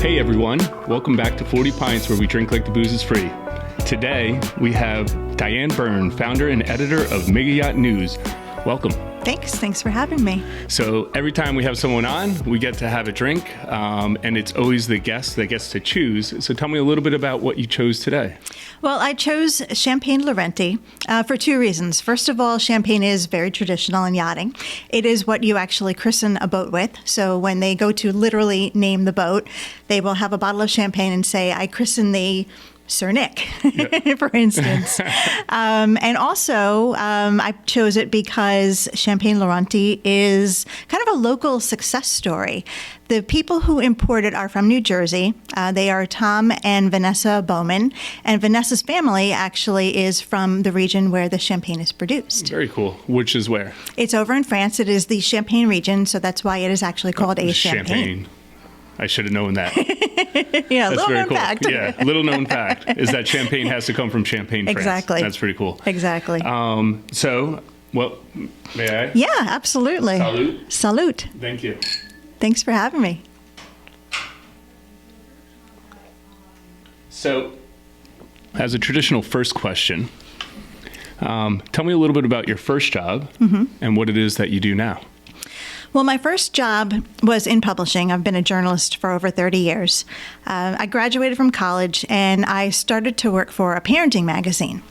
Hey everyone, welcome back to 40 Pints, where we drink like the booze is free. Today we have Diane Byrne, founder and editor of Megayacht News. Welcome. Thanks for having me. So every time we have someone on, we get to have a drink, and it's always the guest that gets to choose. So tell me a little bit about what you chose today. Well, I chose Champagne Laurenti for two reasons. First of all, champagne is very traditional in yachting. It is what you actually christen a boat with. So when they go to literally name the boat, they will have a bottle of champagne and say, "I christen thee Sir Nick," yep. for instance. And also, I chose it because Champagne Laurenti is kind of a local success story. The people who import it are from New Jersey. They are Tom and Vanessa Bowman. And Vanessa's family actually is from the region where the champagne is produced. Very cool. Which is where? It's over in France. It is the Champagne region, so that's why it is actually called a champagne. I should have known that. Yeah, that's little very known cool. fact. Yeah, little known fact is that champagne has to come from Champagne, France. Exactly. That's pretty cool. Exactly. Well, may I? Yeah, absolutely. Salute. Salute. Thank you. Thanks for having me. So, as a traditional first question, tell me a little bit about your first job and what it is that you do now. Well, my first job was in publishing. I've been a journalist for over 30 years. I graduated from college and I started to work for a parenting magazine.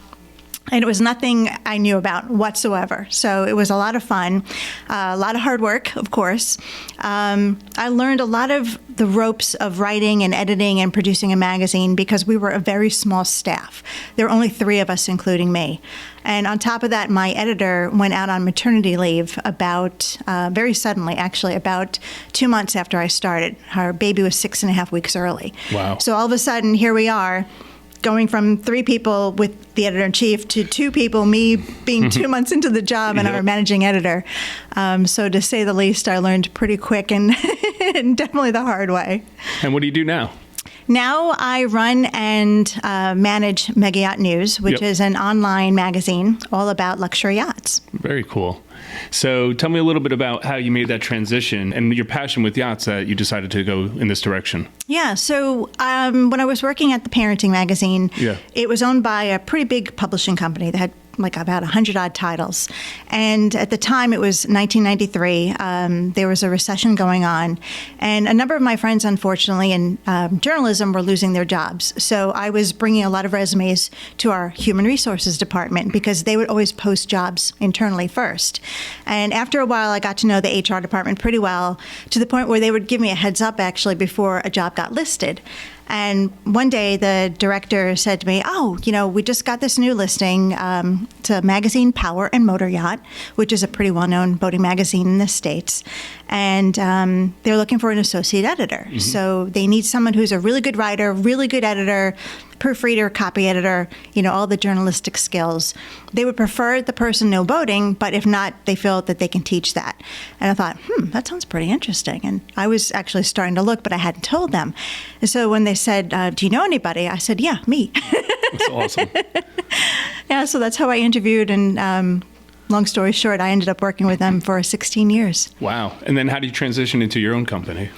And it was nothing I knew about whatsoever. So it was a lot of fun, a lot of hard work, of course. I learned a lot of the ropes of writing and editing and producing a magazine because we were a very small staff. There were only 3 of us, including me. And on top of that, my editor went out on maternity leave very suddenly, actually, about 2 months after I started. Her baby was 6.5 weeks early. Wow. So all of a sudden, here we are, going from 3 people with the editor-in-chief to 2 people, me being 2 months into the job and our managing editor. So to say the least, I learned pretty quick and, and definitely the hard way. And what do you do now? Now I run and manage Megayacht News, which is an online magazine all about luxury yachts. Very cool. So tell me a little bit about how you made that transition and your passion with yachts that you decided to go in this direction. Yeah, so when I was working at the parenting magazine, it was owned by a pretty big publishing company that had like about 100-odd titles. And at the time, it was 1993. There was a recession going on. And a number of my friends, unfortunately, in journalism were losing their jobs. So I was bringing a lot of resumes to our human resources department because they would always post jobs internally first. And after a while, I got to know the HR department pretty well, to the point where they would give me a heads up, actually, before a job got listed. And one day the director said to me, we just got this new listing. It's a magazine, Power and Motor Yacht, which is a pretty well-known boating magazine in the States. And they're looking for an associate editor. Mm-hmm. So they need someone who's a really good writer, really good editor, proofreader, copy editor, all the journalistic skills. They would prefer the person know boating, but if not, they feel that they can teach that. And I thought, that sounds pretty interesting. And I was actually starting to look, but I hadn't told them. And so when they said, do you know anybody? I said, yeah, me. That's awesome. Yeah, so that's how I interviewed. And long story short, I ended up working with them for 16 years. Wow. And then how did you transition into your own company?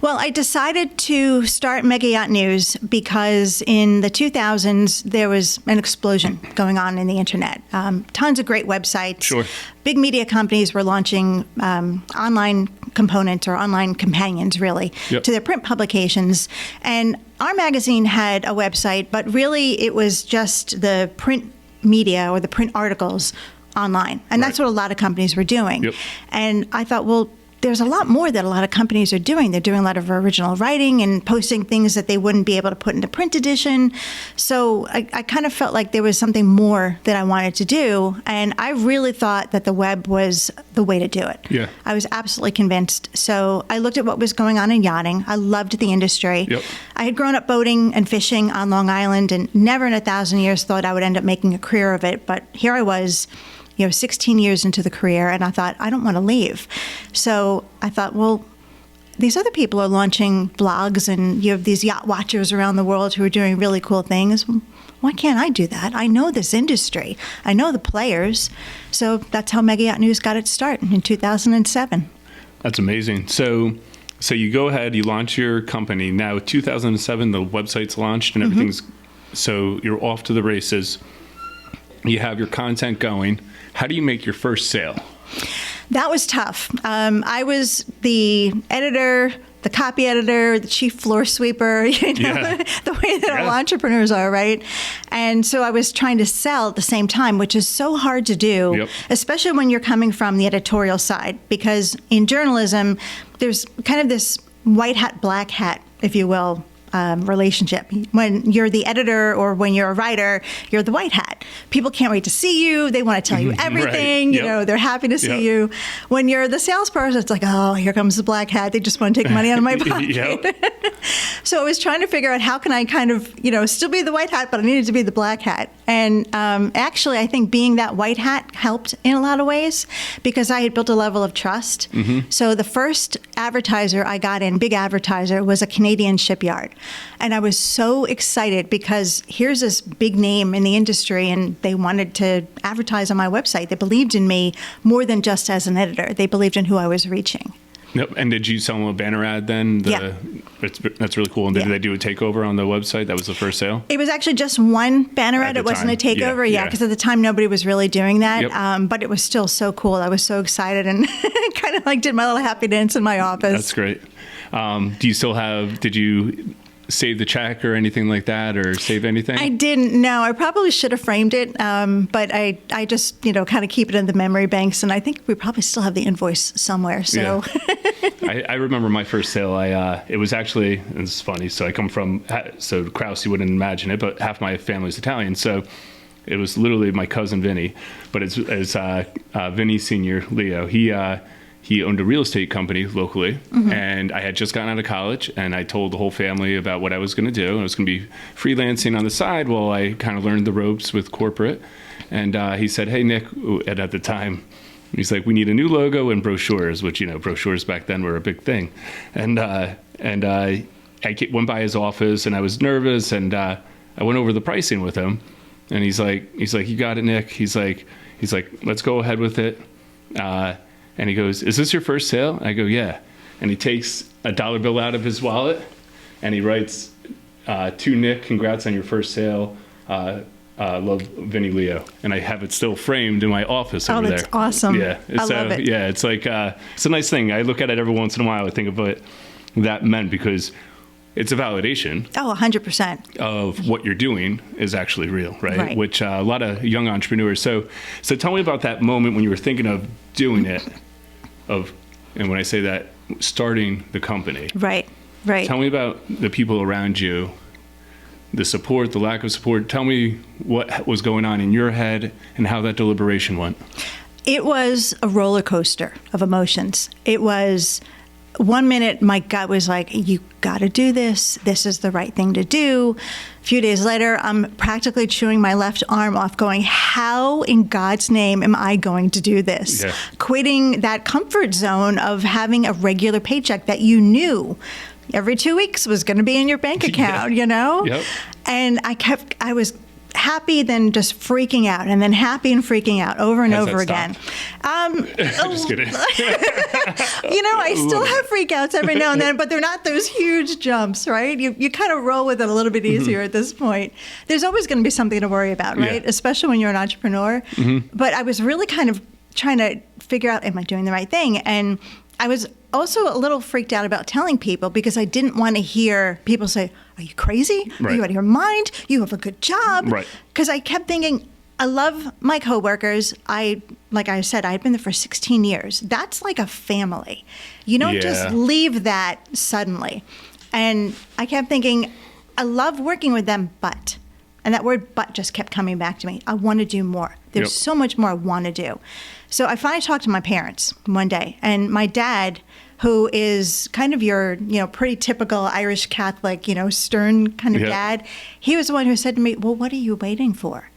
Well, I decided to start Megayacht News because in the 2000s, there was an explosion going on in the internet. Tons of great websites. Sure. Big media companies were launching online components or online companions, really, to their print publications. And our magazine had a website, but really it was just the print media or the print articles online. And that's what a lot of companies were doing. Yep. And I thought, well, there's a lot more that a lot of companies are doing. They're doing a lot of original writing and posting things that they wouldn't be able to put into print edition. So I kind of felt like there was something more that I wanted to do. And I really thought that the web was the way to do it. Yeah. I was absolutely convinced. So I looked at what was going on in yachting. I loved the industry. Yep. I had grown up boating and fishing on Long Island and never in 1,000 years thought I would end up making a career of it. But here I was, 16 years into the career, and I thought, I don't want to leave. So I thought, well, these other people are launching blogs, and you have these yacht watchers around the world who are doing really cool things. Why can't I do that? I know this industry. I know the players. So that's how Megayacht News got its start in 2007. That's amazing. So So you go ahead, you launch your company. Now, 2007, the website's launched and everything's, so you're off to the races. You have your content going. How do you make your first sale? That was tough. I was the editor, the copy editor, the chief floor sweeper, the way that all entrepreneurs are, right? And so I was trying to sell at the same time, which is so hard to do, especially when you're coming from the editorial side, because in journalism, there's kind of this white hat, black hat, if you will, relationship. When you're the editor or when you're a writer, you're the white hat. People can't wait to see you. They want to tell you everything. You know, they're happy to see you. When you're the salesperson, it's like, oh, here comes the black hat. They just want to take money out of my pocket. So I was trying to figure out how can I kind of, still be the white hat, but I needed to be the black hat. And actually, I think being that white hat helped in a lot of ways because I had built a level of trust. So the first advertiser I got in, big advertiser, was a Canadian shipyard. And I was so excited because here's this big name in the industry and they wanted to advertise on my website. They believed in me more than just as an editor. They believed in who I was reaching. Yep. And did you sell them a banner ad then? That's really cool. And did they do a takeover on the website? That was the first sale? It was actually just one banner ad. It wasn't a takeover. Because at the time, nobody was really doing that. But it was still so cool. I was so excited and kind of like did my little happy dance in my office. That's great. Do you still have, did you save the check or anything like that or save anything? I didn't. No, I probably should have framed it. But I just, kind of keep it in the memory banks. And I think we probably still have the invoice somewhere. So I remember my first sale. It was actually, and this is funny. So I come from, Kraus, you wouldn't imagine it, but half my family's Italian. So it was literally my cousin Vinny, but it's Vinny Senior Leo. He owned a real estate company locally, and I had just gotten out of college, and I told the whole family about what I was going to do. I was going to be freelancing on the side while I kind of learned the ropes with corporate. And he said, "Hey, Nick," and at the time, he's like, "We need a new logo and brochures," which, brochures back then were a big thing. And I went by his office, and I was nervous, and I went over the pricing with him, and he's like, "You got it, Nick." He's like, "Let's go ahead with it." And he goes, "Is this your first sale?" I go, "Yeah." And he takes a dollar bill out of his wallet and he writes, "To Nick, congrats on your first sale. Love, Vinny Leo." And I have it still framed in my office over there. Oh, that's awesome. Yeah. I love it. Yeah, it's like, it's a nice thing. I look at it every once in a while. I think of what that meant because it's a validation. Oh, 100%. Of what you're doing is actually real, right? Which a lot of young entrepreneurs. So tell me about that moment when you were thinking of doing it. And when I say that, starting the company. Right. Tell me about the people around you, the support, the lack of support. Tell me what was going on in your head and how that deliberation went. It was a roller coaster of emotions. It was 1 minute, my gut was like, you got to do this. This is the right thing to do. A few days later, I'm practically chewing my left arm off going, how in God's name am I going to do this? Yeah. Quitting that comfort zone of having a regular paycheck that you knew every 2 weeks was going to be in your bank account, Yep. And I was happy, then just freaking out, and then happy and freaking out over and over again. Just kidding. I still have freakouts every now and then, but they're not those huge jumps, right? You kind of roll with it a little bit easier at this point. There's always going to be something to worry about, right? Yeah. Especially when you're an entrepreneur. But I was really kind of trying to figure out, am I doing the right thing? And I was also a little freaked out about telling people because I didn't want to hear people say, "Are you crazy? Are you out of your mind? You have a good job." Because I kept thinking, I love my coworkers. Like I said, I'd been there for 16 years. That's like a family. You don't just leave that suddenly. And I kept thinking, I love working with them, but. And that word "but" just kept coming back to me. I want to do more. There's so much more I want to do. So I finally talked to my parents one day, and my dad, who is kind of your, pretty typical Irish Catholic, stern kind of dad, he was the one who said to me, "Well, what are you waiting for?"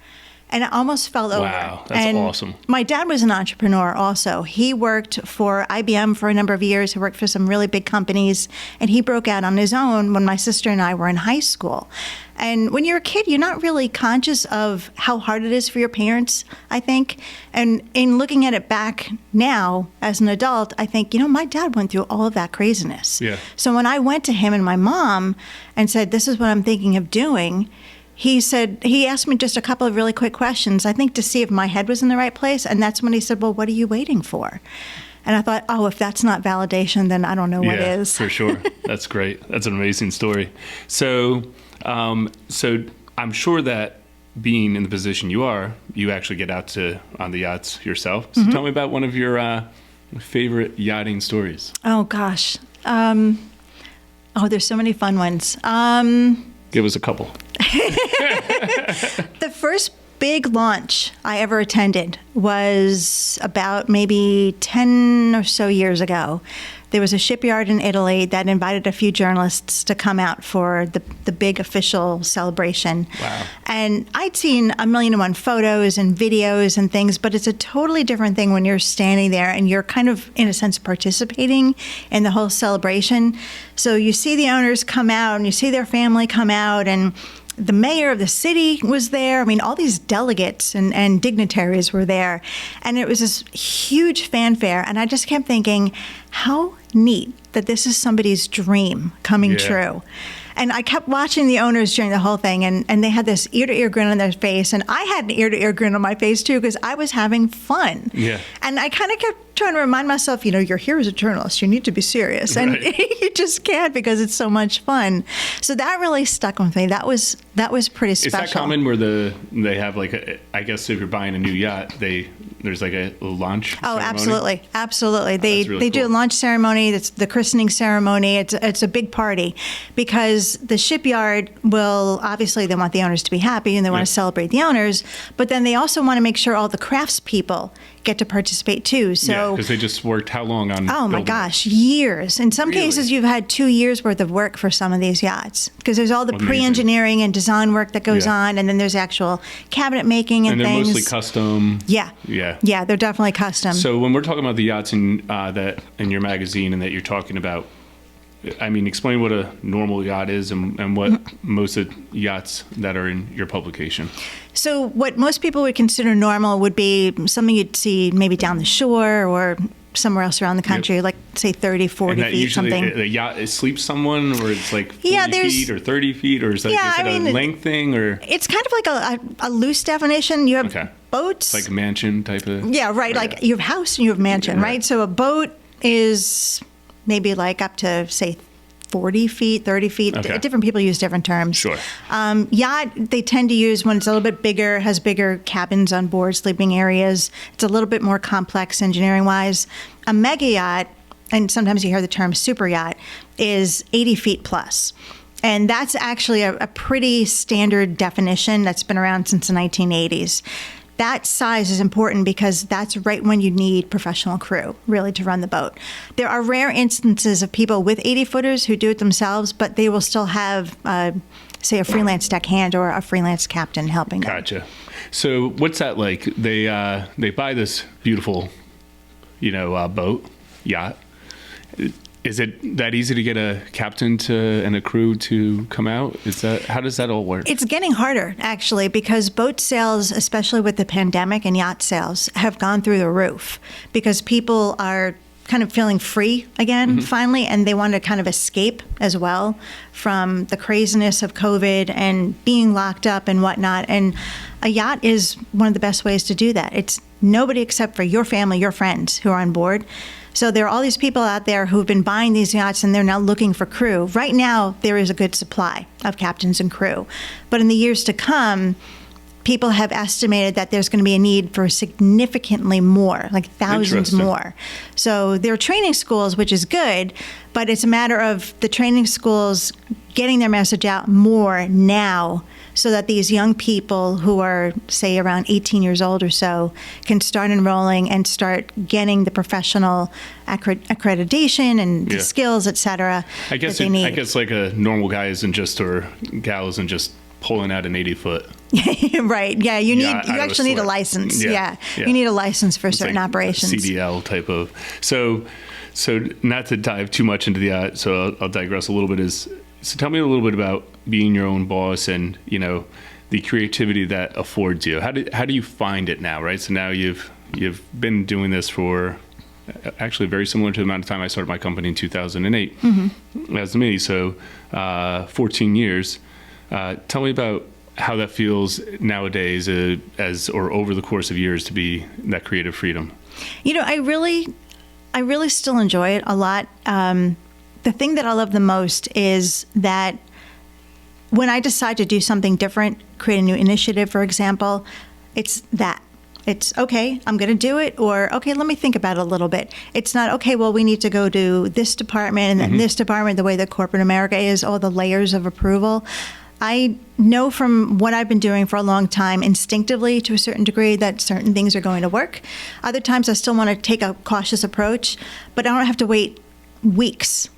and it almost fell over. Wow, that's awesome. My dad was an entrepreneur also. He worked for IBM for a number of years. He worked for some really big companies, and he broke out on his own when my sister and I were in high school. And when you're a kid, you're not really conscious of how hard it is for your parents, I think. And in looking at it back now as an adult, I think, my dad went through all of that craziness. Yeah. So when I went to him and my mom and said, this is what I'm thinking of doing, he asked me just a couple of really quick questions, I think to see if my head was in the right place. And that's when he said, well, what are you waiting for? And I thought, if that's not validation, then I don't know what is. For sure. That's great. That's an amazing story. So I'm sure that being in the position you are, you actually get out on the yachts yourself. So tell me about one of your favorite yachting stories. Oh, gosh. There's so many fun ones. Give us a couple. The first big launch I ever attended was about maybe 10 or so years ago. There was a shipyard in Italy that invited a few journalists to come out for the big official celebration. Wow. And I'd seen 1,000,001 photos and videos and things, but it's a totally different thing when you're standing there and you're kind of, in a sense, participating in the whole celebration. So you see the owners come out and you see their family come out, and the mayor of the city was there. I mean, all these delegates and dignitaries were there. And it was this huge fanfare. And I just kept thinking, how neat that this is somebody's dream coming true. And I kept watching the owners during the whole thing, and they had this ear-to-ear grin on their face. And I had an ear-to-ear grin on my face, too, because I was having fun. Yeah. And I kind of kept trying to remind myself, you're here as a journalist. You need to be serious. And you just can't, because it's so much fun. So that really stuck with me. That was pretty special. Is that common where they have I guess if you're buying a new yacht, there's like a launch ceremony? Absolutely. They do a launch ceremony. It's the christening ceremony. It's a big party, because the shipyard will, obviously they want the owners to be happy and they want to celebrate the owners, but then they also want to make sure all the craftspeople get to participate too. So because they just worked how long on my gosh, years. In some cases, you've had 2 years worth of work for some of these yachts, because there's all the pre-engineering and design work that goes on, and then there's actual cabinet making and things. And they're mostly custom. Yeah, they're definitely custom. So when we're talking about the yachts in your magazine and that you're talking about, I mean, explain what a normal yacht is and what most of the yachts that are in your publication. So what most people would consider normal would be something you'd see maybe down the shore or somewhere else around the country, like say 30, 40 feet, usually something. The yacht sleeps someone, or it's like 40 feet or 30 feet, or is it a length thing? Or it's kind of like a loose definition. You have boats. Like a mansion type of? Yeah, right. Like you have house and you have mansion, right? So a boat is maybe like up to, say, 40 feet, 30 feet. Okay. Different people use different terms. Sure. Yacht, they tend to use when it's a little bit bigger, has bigger cabins on board, sleeping areas. It's a little bit more complex engineering-wise. A mega yacht, and sometimes you hear the term super yacht, is 80 feet plus. And that's actually a pretty standard definition that's been around since the 1980s. That size is important because that's right when you need professional crew, really, to run the boat. There are rare instances of people with 80-footers who do it themselves, but they will still have, say, a freelance deckhand or a freelance captain helping them. Gotcha. So what's that like? They buy this beautiful, boat, yacht. Is it that easy to get a captain and a crew to come out? How does that all work? It's getting harder, actually, because boat sales, especially with the pandemic, and yacht sales have gone through the roof because people are kind of feeling free again, finally, and they want to kind of escape as well from the craziness of COVID and being locked up and whatnot. And a yacht is one of the best ways to do that. It's nobody except for your family, your friends who are on board. So there are all these people out there who've been buying these yachts, and they're now looking for crew. Right now, there is a good supply of captains and crew. But in the years to come, people have estimated that there's going to be a need for significantly more, like thousands more. So there are training schools, which is good, but it's a matter of the training schools getting their message out more now so that these young people who are, say, around 18 years old or so can start enrolling and start getting the professional accreditation and the skills, et cetera, that they need. I guess like a normal guy isn't just, or gal isn't just pulling out an 80-foot Right. Yeah. You actually need a license. Yeah. You need a license for certain operations. CDL type of. So not to dive too much into the yacht, so I'll digress a little bit. So tell me a little bit about being your own boss and, the creativity that affords you. How do you find it now, right? So now you've been doing this for actually very similar to the amount of time I started my company in 2008 as me. So 14 years. Tell me about how that feels nowadays or over the course of years to be that creative freedom. I really still enjoy it a lot. The thing that I love the most is that when I decide to do something different, create a new initiative, for example, it's okay, I'm going to do it, or okay, let me think about it a little bit. It's not, okay, well, we need to go to this department and then this department, the way that corporate America is, all the layers of approval. I know from what I've been doing for a long time, instinctively to a certain degree, that certain things are going to work. Other times I still want to take a cautious approach, but I don't have to wait weeks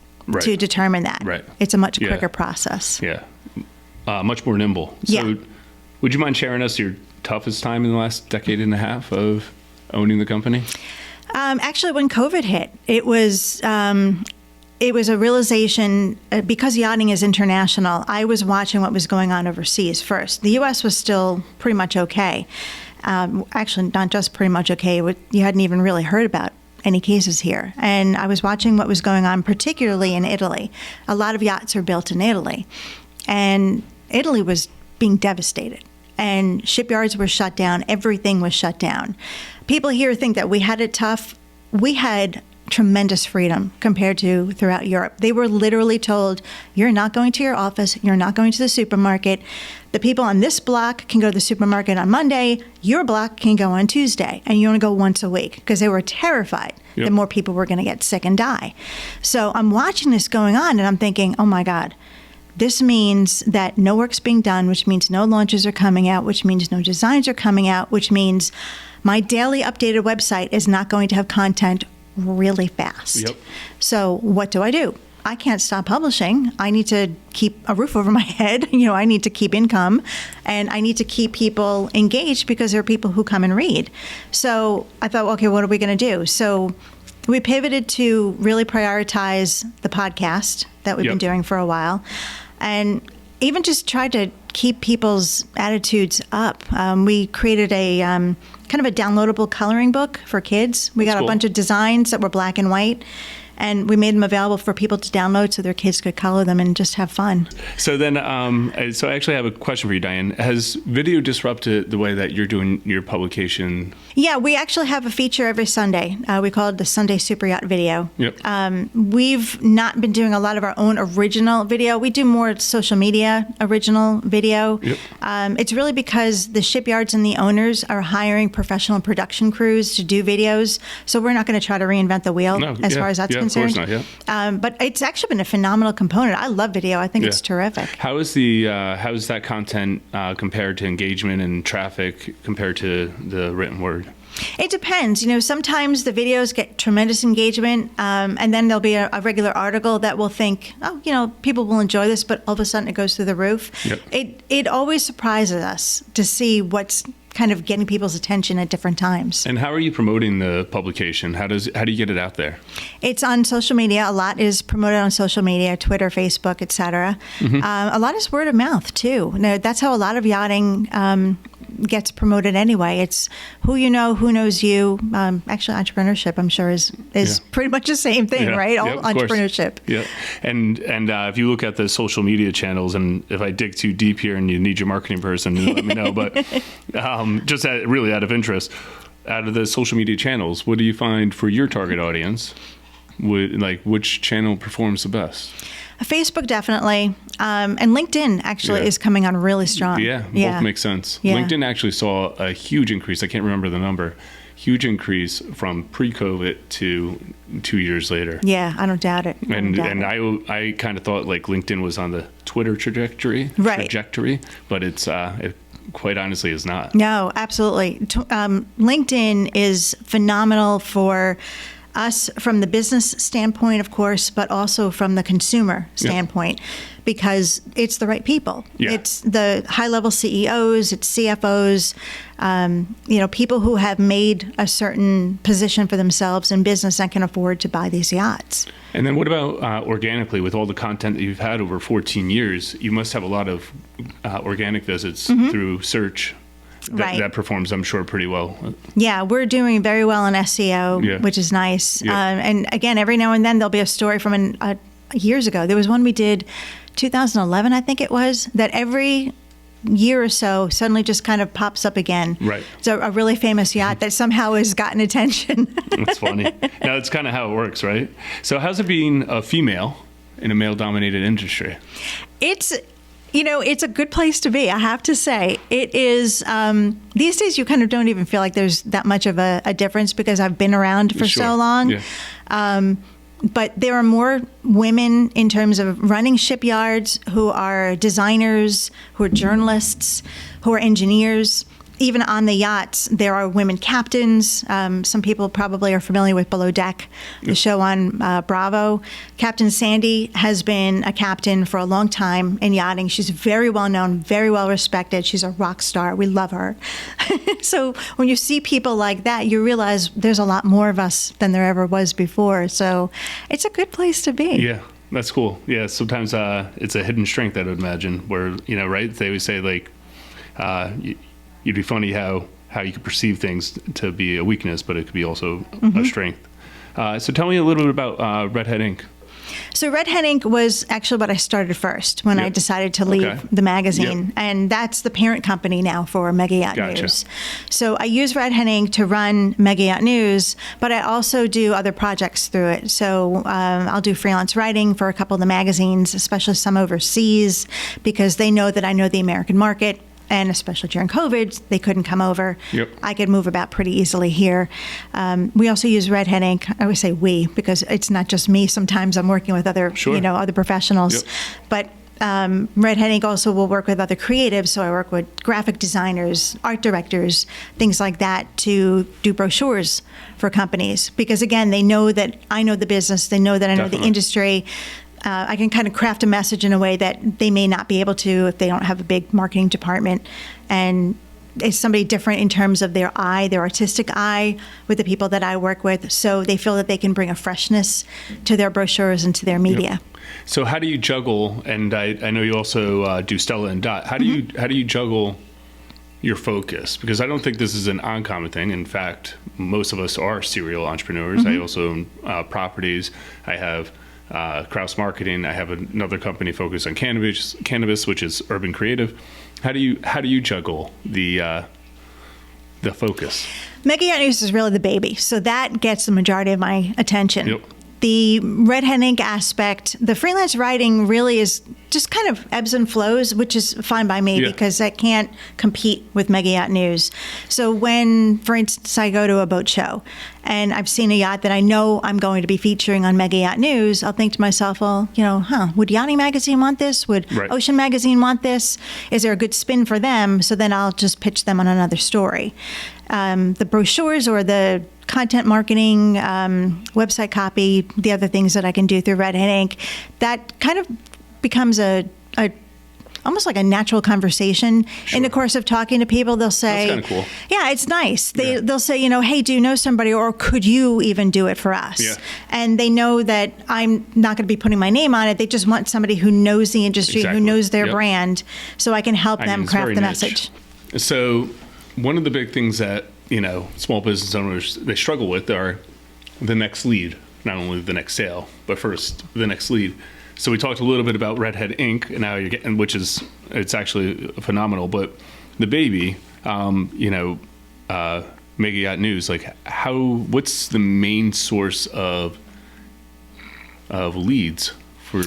to determine that. Right. It's a much quicker process. Yeah. Much more nimble. So would you mind sharing us your toughest time in the last decade and a half of owning the company? Actually, when COVID hit, it was a realization, because yachting is international, I was watching what was going on overseas first. The U.S. was still pretty much okay. Actually, not just pretty much okay. You hadn't even really heard about any cases here. And I was watching what was going on, particularly in Italy. A lot of yachts are built in Italy. And Italy was being devastated. And shipyards were shut down. Everything was shut down. People here think that we had it tough. We had tremendous freedom compared to throughout Europe. They were literally told, you're not going to your office, you're not going to the supermarket. The people on this block can go to the supermarket on Monday, your block can go on Tuesday, and you only go once a week, because they were terrified that more people were going to get sick and die. So I'm watching this going on, and I'm thinking, oh my God, this means that no work's being done, which means no launches are coming out, which means no designs are coming out, which means my daily updated website is not going to have content really fast. So what do? I can't stop publishing. I need to keep a roof over my head. I need to keep income, and I need to keep people engaged, because there are people who come and read. So I thought, okay, what are we going to do? So we pivoted to really prioritize the podcast that we've been doing for a while, and even just tried to keep people's attitudes up. We created a kind of a downloadable coloring book for kids. We got a bunch of designs that were black and white, and we made them available for people to download so their kids could color them and just have fun. So then, so I actually have a question for you, Diane. Has video disrupted the way that you're doing your publication? Yeah, we actually have a feature every Sunday. We call it the Sunday Super Yacht Video. We've not been doing a lot of our own original video. We do more social media original video. It's really because the shipyards and the owners are hiring professional production crews to do videos. So we're not going to try to reinvent the wheel as far as that's concerned. Of course not, but it's actually been a phenomenal component. I love video. I think it's terrific. How is that content compared to engagement and traffic compared to the written word? It depends. Sometimes the videos get tremendous engagement, and then there'll be a regular article that will think, people will enjoy this, but all of a sudden it goes through the roof. It always surprises us to see what's kind of getting people's attention at different times. And how are you promoting the publication? How do you get it out there? It's on social media. A lot is promoted on social media, Twitter, Facebook, etc. A lot is word of mouth too. That's how a lot of yachting gets promoted anyway. It's who you know, who knows you. Actually, entrepreneurship, I'm sure, is pretty much the same thing, right? All entrepreneurship. And if you look at the social media channels, and if I dig too deep here and you need your marketing person, let me know. But just really out of interest, out of the social media channels, what do you find for your target audience? Which channel performs the best? Facebook, definitely. And LinkedIn actually is coming on really strong. Both make sense. LinkedIn actually saw a huge increase. I can't remember the number. Huge increase from pre-COVID to 2 years later. Yeah, I don't doubt it. I kind of thought LinkedIn was on the Twitter trajectory, but it quite honestly is not. No, absolutely. LinkedIn is phenomenal for us from the business standpoint, of course, but also from the consumer standpoint, because it's the right people. Yeah. It's the high-level CEOs, it's CFOs, people who have made a certain position for themselves in business and can afford to buy these yachts. And then what about organically, with all the content that you've had over 14 years, you must have a lot of organic visits through search. That performs, I'm sure, pretty well. Yeah, we're doing very well in SEO, which is nice. Yeah. And again, every now and then there'll be a story from years ago. There was one we did, 2011, I think it was, that every year or so suddenly just kind of pops up again. Right. It's a really famous yacht that somehow has gotten attention. That's funny. Now, that's kind of how it works, right? So how's it being a female in a male-dominated industry? It's a good place to be, I have to say. It is, these days you kind of don't even feel like there's that much of a difference because I've been around for so long. Yeah. But there are more women in terms of running shipyards who are designers, who are journalists, who are engineers. Even on the yachts, there are women captains. Some people probably are familiar with Below Deck, the show on Bravo. Captain Sandy has been a captain for a long time in yachting. She's very well known, very well respected. She's a rock star. We love her. So when you see people like that, you realize there's a lot more of us than there ever was before. So it's a good place to be. Yeah. That's cool. Yeah, sometimes it's a hidden strength, I would imagine, where, right? They always say, like, it'd be funny how you could perceive things to be a weakness, but it could be also a strength. So tell me a little bit about Redhead Inc. So Redhead Inc. was actually what I started first when I decided to leave the magazine. And that's the parent company now for Megayacht News. So I use Redhead Inc. to run Megayacht News, but I also do other projects through it. So I'll do freelance writing for a couple of the magazines, especially some overseas, because they know that I know the American market. And especially during COVID, they couldn't come over. Yep. I could move about pretty easily here. We also use Redhead Inc. I always say we because it's not just me. Sometimes I'm working with other, other professionals. Yep. But Redhead Inc. also will work with other creatives. So I work with graphic designers, art directors, things like that to do brochures for companies. Because again, they know that I know the business. They know that I know the industry. I can kind of craft a message in a way that they may not be able to if they don't have a big marketing department. And it's somebody different in terms of their eye, their artistic eye with the people that I work with. So they feel that they can bring a freshness to their brochures and to their media. Yep. So how do you juggle, and I know you also do Stella and Dot, how do you juggle your focus? Because I don't think this is an uncommon thing. In fact, most of us are serial entrepreneurs. I also own properties. I have Kraus Marketing. I have another company focused on cannabis, which is Urban Creative. How do you juggle the focus? Megayacht News is really the baby, so that gets the majority of my attention. Yep. The Redhead Inc. aspect, the freelance writing really is just kind of ebbs and flows, which is fine by me because I can't compete with Megayacht News. So when, for instance, I go to a boat show and I've seen a yacht that I know I'm going to be featuring on Megayacht News, I'll think to myself, well, would Yachting Magazine want this? Would Ocean Magazine want this? Is there a good spin for them? So then I'll just pitch them on another story. The brochures or the content marketing, website copy, the other things that I can do through Redhead Inc., that kind of becomes a almost like a natural conversation. In the course of talking to people. They'll say, that's kind of cool. Yeah, it's nice. They'll say, hey, do you know somebody, or could you even do it for us? Yeah. And they know that I'm not going to be putting my name on it. They just want somebody who knows the industry, who knows their brand, so I can help them craft the message. So one of the big things that small business owners, they struggle with are the next lead, not only the next sale, but first the next lead. So we talked a little bit about Redhead Inc. and now you're getting, it's actually phenomenal, but the baby, Megayacht News, like what's the main source of leads for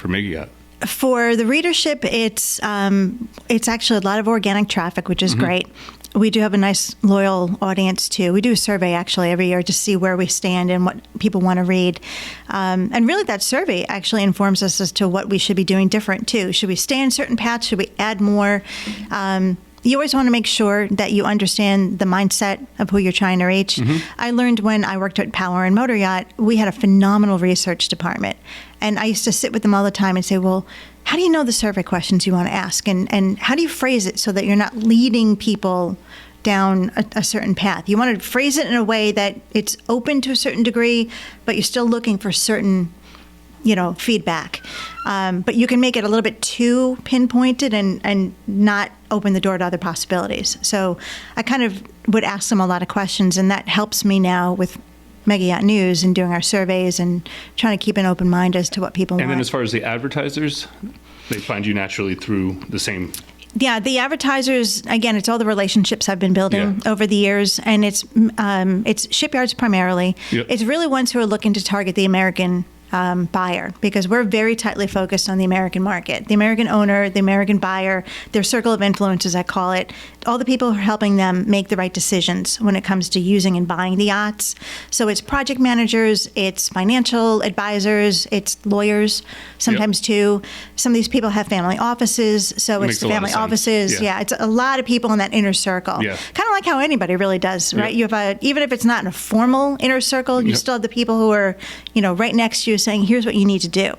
Megayacht? For the readership, it's actually a lot of organic traffic, which is great. We do have a nice, loyal audience, too. We do a survey, actually, every year to see where we stand and what people want to read. And really, that survey actually informs us as to what we should be doing different, too. Should we stay on certain paths? Should we add more? you always want to make sure that you understand the mindset of who you're trying to reach. Mm-hmm. I learned when I worked at Power and Motor Yacht, we had a phenomenal research department. And I used to sit with them all the time and say, well, how do you know the survey questions you want to ask? And how do you phrase it so that you're not leading people down a certain path? You want to phrase it in a way that it's open to a certain degree, but you're still looking for certain feedback. But you can make it a little bit too pinpointed and not open the door to other possibilities. So I kind of would ask them a lot of questions, and that helps me now with Megayacht News and doing our surveys and trying to keep an open mind as to what people want. And then as far as the advertisers, they find you naturally through the same... Yeah, the advertisers, again, it's all the relationships I've been building over the years, and it's shipyards primarily. Yep. It's really ones who are looking to target the American buyer, because we're very tightly focused on the American market, the American owner, the American buyer, their circle of influence, as I call it, all the people who are helping them make the right decisions when it comes to using and buying the yachts. So it's project managers, it's financial advisors, it's lawyers sometimes too. Some of these people have family offices, so it's the family offices. Yeah, it's a lot of people in that inner circle. Yeah. Kind of like how anybody really does, right? You have even if it's not in a formal inner circle, you still have the people who are, right next to you saying, here's what you need to do.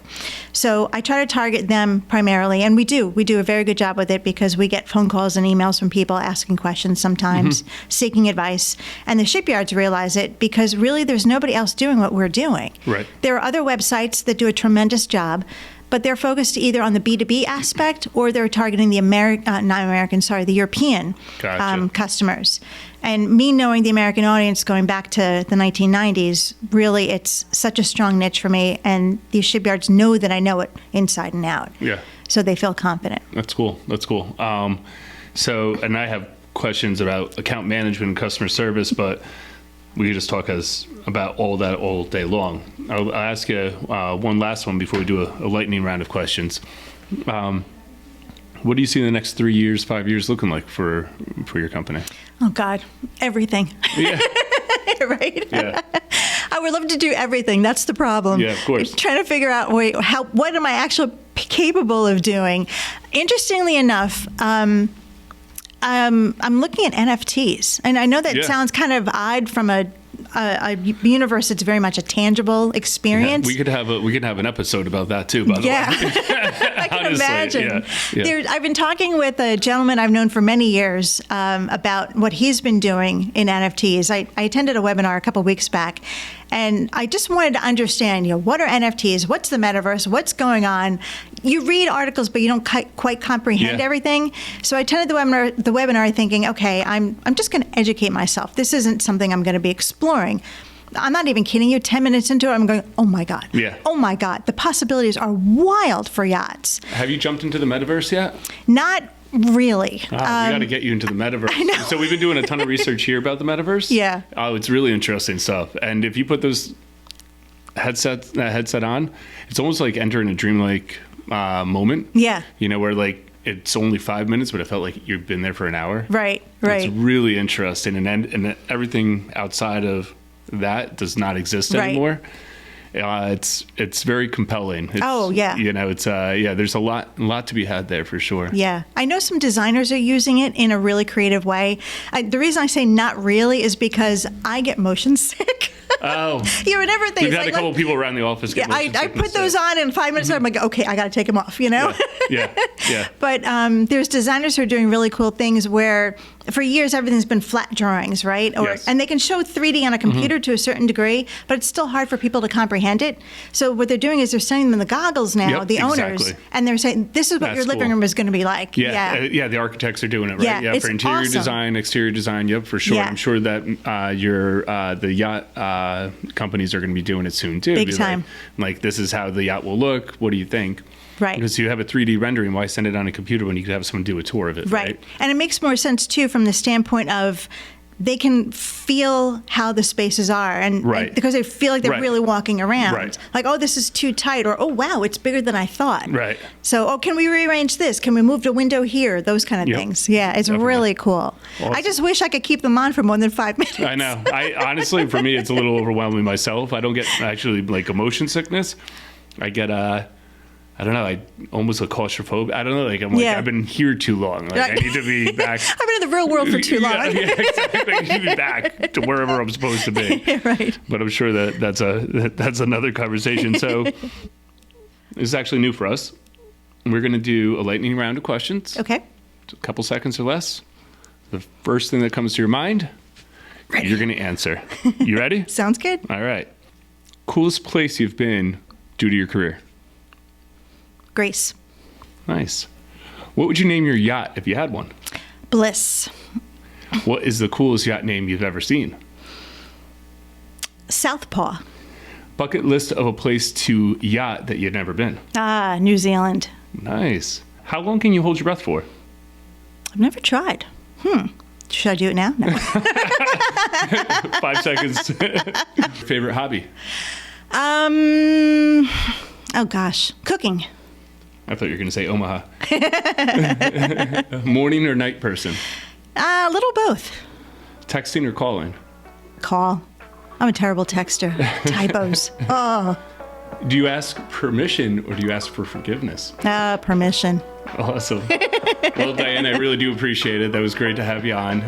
So I try to target them primarily, and we do a very good job with it, because we get phone calls and emails from people asking questions sometimes, seeking advice, and the shipyards realize it, because really there's nobody else doing what we're doing. Right. There are other websites that do a tremendous job, but they're focused either on the B2B aspect or they're targeting the the European customers. And me knowing the American audience going back to the 1990s, really it's such a strong niche for me, and these shipyards know that I know it inside and out. Yeah. So they feel confident. That's cool. And I have questions about account management and customer service, but we could just talk about all that all day long. I'll ask you one last one before we do a lightning round of questions. What do you see in the next 3 years, 5 years looking like for your company? Oh, God, everything. Yeah. Right? Yeah. I would love to do everything. That's the problem. Yeah, of course. Trying to figure out, what am I actually capable of doing? Interestingly enough, I'm looking at NFTs, and I know that sounds kind of odd from a universe that's very much a tangible experience. Yeah, we could have an episode about that too, by the way. I can imagine. I've been talking with a gentleman I've known for many years about what he's been doing in NFTs. I attended a webinar a couple weeks back, and I just wanted to understand, what are NFTs? What's the metaverse? What's going on? You read articles, but you don't quite comprehend everything. So I attended the webinar thinking, okay, I'm just going to educate myself. This isn't something I'm going to be exploring. I'm not even kidding you. 10 minutes into it, I'm going, oh my God. Yeah. Oh my God. The possibilities are wild for yachts. Have you jumped into the metaverse yet? Not really. We got to get you into the metaverse. I know. So we've been doing a ton of research here about the metaverse. Yeah. Oh, it's really interesting stuff. And if you put that headset on, it's almost like entering a dreamlike moment. Yeah. Where it's only 5 minutes, but it felt like you've been there for an hour. Right. It's really interesting, and everything outside of that does not exist anymore. It's very compelling. There's a lot to be had there for sure. Yeah, I know some designers are using it in a really creative way. The reason I say not really is because I get motion sick. Oh, and everything. We've had a couple of people around the office get motion sick. I put those on in 5 minutes. I'm like, okay, I got to take them off. Yeah. But there's designers who are doing really cool things where, for years, everything's been flat drawings, right? And they can show 3D on a computer to a certain degree, but it's still hard for people to comprehend it. So what they're doing is they're sending them the goggles now, the owners, and they're saying, this is what your living room is going to be like. Yeah, the architects are doing it, right? Yeah, for interior design, exterior design, for sure. Yeah. I'm sure that the yacht companies are going to be doing it soon too. Big time. Like, this is how the yacht will look. What do you think? Right. Because you have a 3D rendering, why send it on a computer when you could have someone do a tour of it? Right. And it makes more sense too from the standpoint of they can feel how the spaces are, and because they feel like they're really walking around. Right. Like, oh, this is too tight, or oh wow, it's bigger than I thought. Right. So, can we rearrange this? Can we move the window here? Those kind of things. Yeah, it's really cool. Awesome. I just wish I could keep them on for more than 5 minutes. I know. I honestly, for me, it's a little overwhelming myself. I don't get actually like a motion sickness. I get I don't know, I almost a claustrophobic. I don't know, like I'm like, I've been here too long. Like I need to be back. I've been in the real world for too long. Exactly. I need to be back to wherever I'm supposed to be. Right. But I'm sure that's another conversation. So this is actually new for us. We're going to do a lightning round of questions. Okay. A couple seconds or less. The first thing that comes to your mind, you're going to answer. You ready? Sounds good. All right. Coolest place you've been due to your career? Grace. Nice. What would you name your yacht if you had one? Bliss. What is the coolest yacht name you've ever seen? Southpaw. Bucket list of a place to yacht that you've never been? New Zealand. Nice. How long can you hold your breath for? I've never tried. Should I do it now? No. 5 seconds. Favorite hobby? Oh gosh, cooking. I thought you were going to say Omaha. Morning or night person? A little both. Texting or calling? Call. I'm a terrible texter. Typos. Oh. Do you ask permission or do you ask for forgiveness? Permission. Awesome. Well, Diane, I really do appreciate it. That was great to have you on.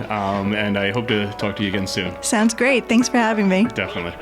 And I hope to talk to you again soon. Sounds great. Thanks for having me. Definitely.